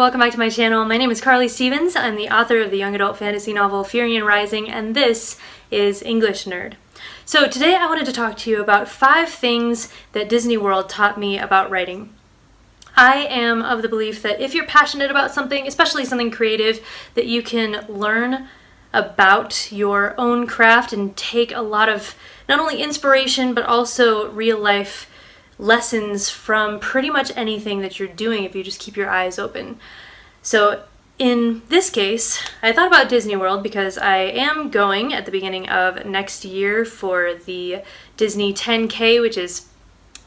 welcome back to my channel. My name is Carly Stevens. I'm the author of the young adult fantasy novel Firian Rising, and this is English Nerd. So today I wanted to talk to you about 5 things that Disney World taught me about writing. I am of the belief that if you're passionate about something, especially something creative, that you can learn about your own craft and take a lot of not only inspiration but also real life lessons from pretty much anything that you're doing if you just keep your eyes open. So in this case, I thought about Disney World because I am going at the beginning of next year for the Disney 10K, which is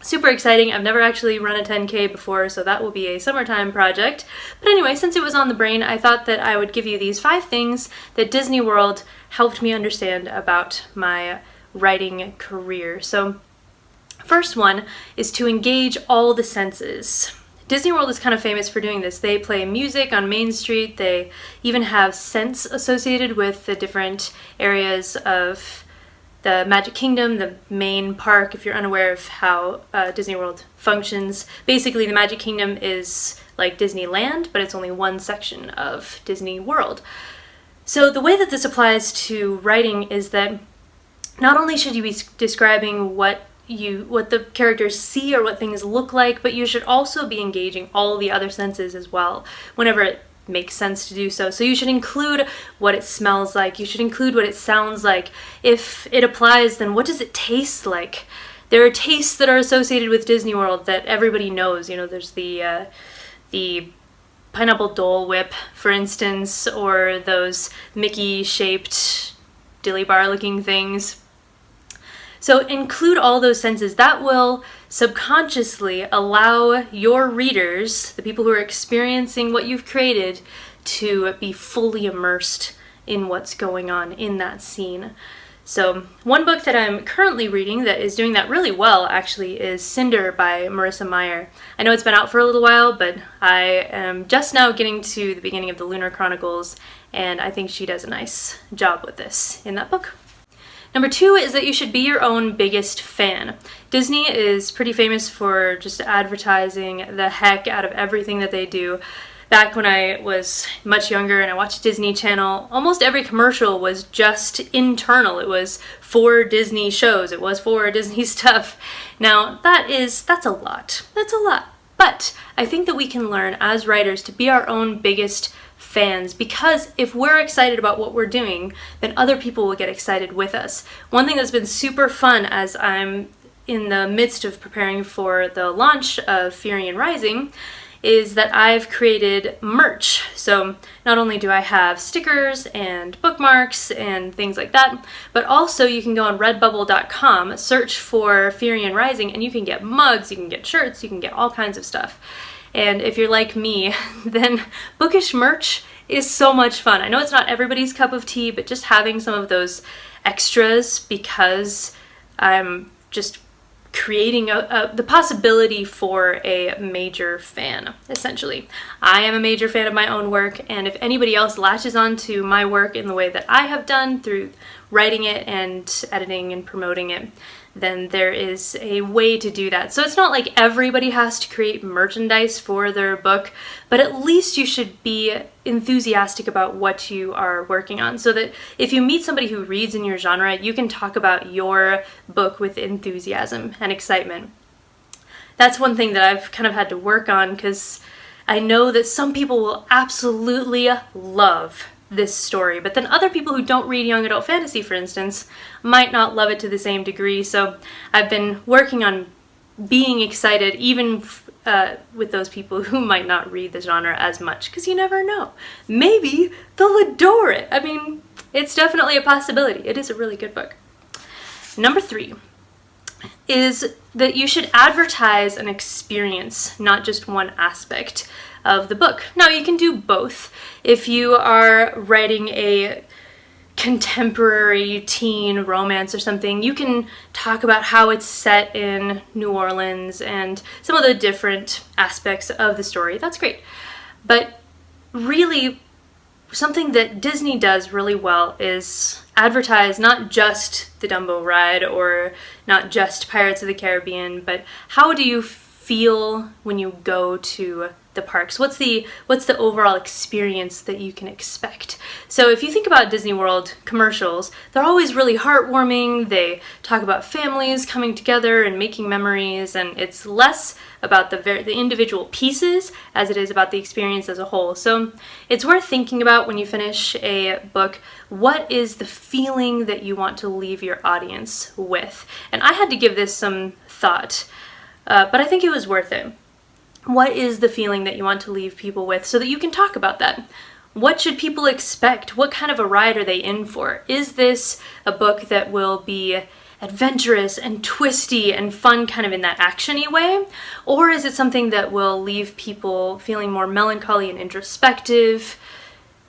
super exciting. I've never actually run a 10K before, so that will be a summertime project. But anyway, since it was on the brain, I thought that I would give you these 5 things that Disney World helped me understand about my writing career. So first one is to engage all the senses. Disney World is kind of famous for doing this. They play music on Main Street. They even have scents associated with the different areas of the Magic Kingdom, the main park. If you're unaware of how Disney World functions, basically the Magic Kingdom is like Disneyland, but it's only one section of Disney World. So the way that this applies to writing is that not only should you be describing what the characters see or what things look like, but you should also be engaging all the other senses as well, whenever it makes sense to do so. So you should include what it smells like, you should include what it sounds like. If it applies, then what does it taste like? There are tastes that are associated with Disney World that everybody knows. You know, there's the pineapple Dole Whip, for instance, or those Mickey-shaped dilly bar looking things. So include all those senses. That will subconsciously allow your readers, the people who are experiencing what you've created, to be fully immersed in what's going on in that scene. So one book that I'm currently reading that is doing that really well actually is Cinder by Marissa Meyer. I know it's been out for a little while, but I am just now getting to the beginning of the Lunar Chronicles, and I think she does a nice job with this in that book. Number 2 is that you should be your own biggest fan. Disney is pretty famous for just advertising the heck out of everything that they do. Back when I was much younger and I watched Disney Channel, almost every commercial was just internal. It was for Disney shows. It was for Disney stuff. Now that's a lot. That's a lot. But I think that we can learn as writers to be our own biggest fans, because if we're excited about what we're doing, then other people will get excited with us. One thing that's been super fun as I'm in the midst of preparing for the launch of Firian Rising is that I've created merch. So not only do I have stickers and bookmarks and things like that, but also you can go on redbubble.com, search for Firian Rising, and you can get mugs, you can get shirts, you can get all kinds of stuff. And if you're like me, then bookish merch is so much fun. I know it's not everybody's cup of tea, but just having some of those extras, because I'm just creating the possibility for a major fan, essentially. I am a major fan of my own work, and if anybody else latches onto my work in the way that I have done through writing it and editing and promoting it, then there is a way to do that. So it's not like everybody has to create merchandise for their book, but at least you should be enthusiastic about what you are working on, so that if you meet somebody who reads in your genre, you can talk about your book with enthusiasm and excitement. That's one thing that I've kind of had to work on, because I know that some people will absolutely love this story, but then other people who don't read young adult fantasy, for instance, might not love it to the same degree. So I've been working on being excited even with those people who might not read the genre as much, because you never know. Maybe they'll adore it. I mean, it's definitely a possibility. It is a really good book. Number 3 is that you should advertise an experience, not just one aspect of the book. Now, you can do both. If you are writing a contemporary teen romance or something, you can talk about how it's set in New Orleans and some of the different aspects of the story. That's great. But really, something that Disney does really well is advertise not just the Dumbo ride or not just Pirates of the Caribbean, but how do you feel when you go to the parks? What's the overall experience that you can expect? So if you think about Disney World commercials, they're always really heartwarming. They talk about families coming together and making memories, and it's less about the individual pieces as it is about the experience as a whole. So it's worth thinking about when you finish a book, what is the feeling that you want to leave your audience with? And I had to give this some thought, but I think it was worth it. What is the feeling that you want to leave people with so that you can talk about that? What should people expect? What kind of a ride are they in for? Is this a book that will be adventurous and twisty and fun, kind of in that action-y way? Or is it something that will leave people feeling more melancholy and introspective?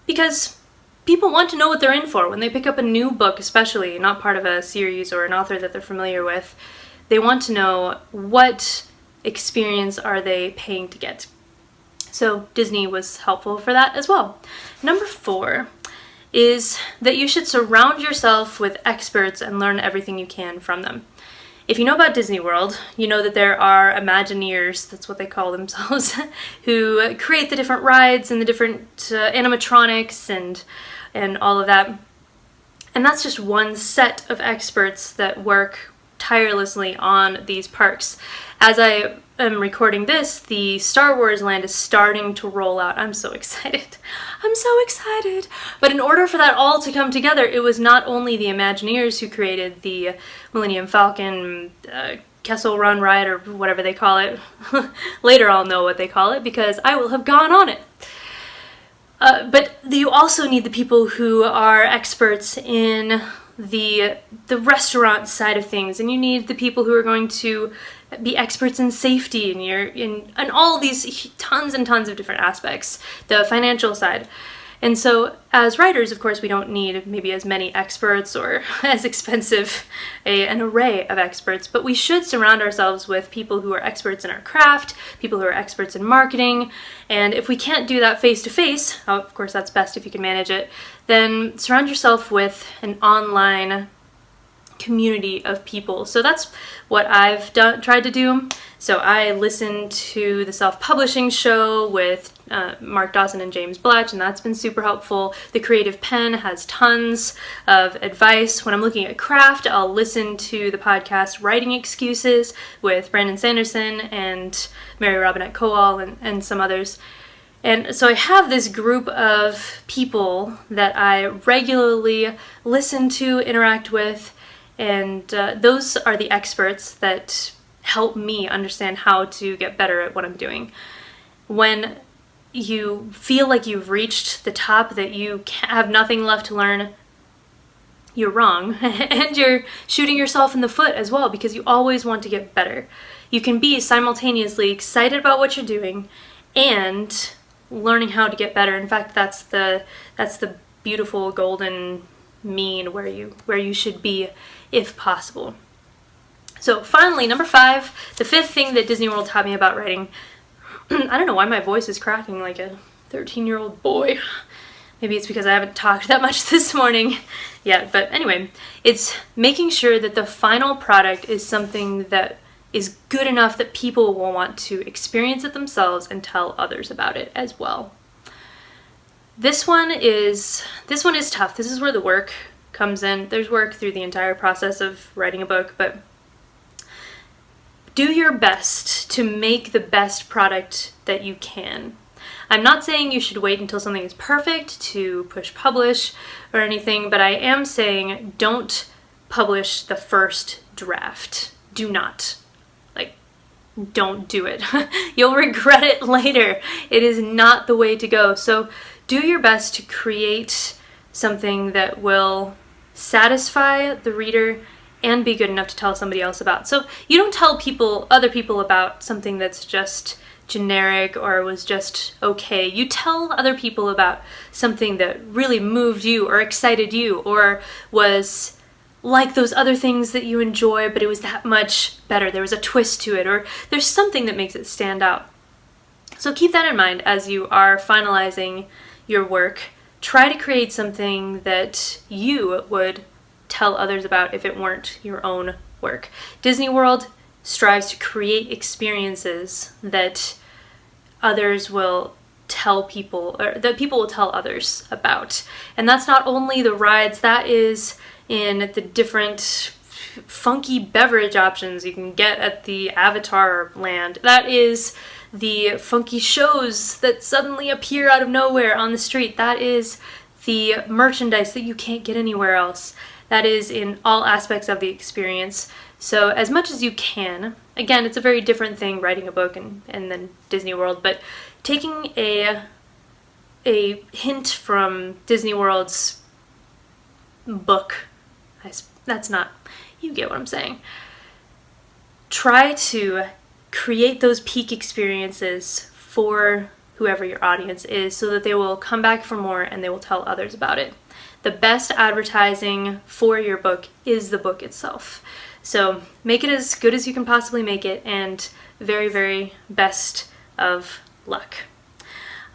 Because people want to know what they're in for. When they pick up a new book, especially, not part of a series or an author that they're familiar with, they want to know what experience are they paying to get. So Disney was helpful for that as well. Number 4 is that you should surround yourself with experts and learn everything you can from them. If you know about Disney World, you know that there are Imagineers, that's what they call themselves, who create the different rides and the different animatronics and all of that. And that's just one set of experts that work tirelessly on these parks. As I am recording this, the Star Wars land is starting to roll out. I'm so excited. I'm so excited. But in order for that all to come together, it was not only the Imagineers who created the Millennium Falcon Kessel Run ride, or whatever they call it. Later I'll know what they call it because I will have gone on it. But you also need the people who are experts in the restaurant side of things, and you need the people who are going to be experts in safety and all these tons and tons of different aspects, the financial side. And so as writers, of course, we don't need maybe as many experts or as expensive an array of experts, but we should surround ourselves with people who are experts in our craft, people who are experts in marketing. And if we can't do that face to face, of course that's best if you can manage it, then surround yourself with an online community of people. So that's what I've tried to do. So I listened to the Self-Publishing Show with Mark Dawson and James Blatch, and that's been super helpful. The Creative Pen has tons of advice. When I'm looking at craft, I'll listen to the podcast Writing Excuses with Brandon Sanderson and Mary Robinette Kowal and some others. And so I have this group of people that I regularly listen to, interact with, and those are the experts that help me understand how to get better at what I'm doing. When you feel like you've reached the top, that you have nothing left to learn, you're wrong. And you're shooting yourself in the foot as well, because you always want to get better. You can be simultaneously excited about what you're doing and learning how to get better. In fact, that's the beautiful golden mean where you should be, if possible. So finally, number 5, the 5th thing that Disney World taught me about writing. I don't know why my voice is cracking like a 13-year-old boy. Maybe it's because I haven't talked that much this morning yet. But anyway, it's making sure that the final product is something that is good enough that people will want to experience it themselves and tell others about it as well. This one is tough. This is where the work comes in. There's work through the entire process of writing a book, but do your best to make the best product that you can. I'm not saying you should wait until something is perfect to push publish or anything, but I am saying don't publish the first draft. Do not. Don't do it. You'll regret it later. It is not the way to go. So do your best to create something that will satisfy the reader and be good enough to tell somebody else about. So you don't tell other people about something that's just generic or was just okay. You tell other people about something that really moved you or excited you or was like those other things that you enjoy, but it was that much better. There was a twist to it, or there's something that makes it stand out. So keep that in mind as you are finalizing your work. Try to create something that you would tell others about if it weren't your own work. Disney World strives to create experiences that others will tell people, or that people will tell others about. And that's not only the rides, that is in the different funky beverage options you can get at the Avatar land. That is the funky shows that suddenly appear out of nowhere on the street. That is the merchandise that you can't get anywhere else. That is in all aspects of the experience. So as much as you can, again, it's a very different thing writing a book and then Disney World, but taking a hint from Disney World's book, that's not, you get what I'm saying. Try to create those peak experiences for whoever your audience is so that they will come back for more and they will tell others about it. The best advertising for your book is the book itself. So make it as good as you can possibly make it, and very, very best of luck.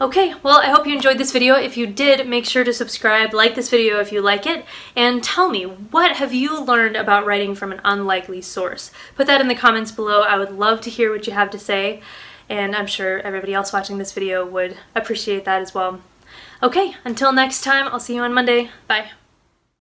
Okay, well, I hope you enjoyed this video. If you did, make sure to subscribe, like this video if you like it, and tell me, what have you learned about writing from an unlikely source? Put that in the comments below. I would love to hear what you have to say, and I'm sure everybody else watching this video would appreciate that as well. Okay, until next time, I'll see you on Monday. Bye.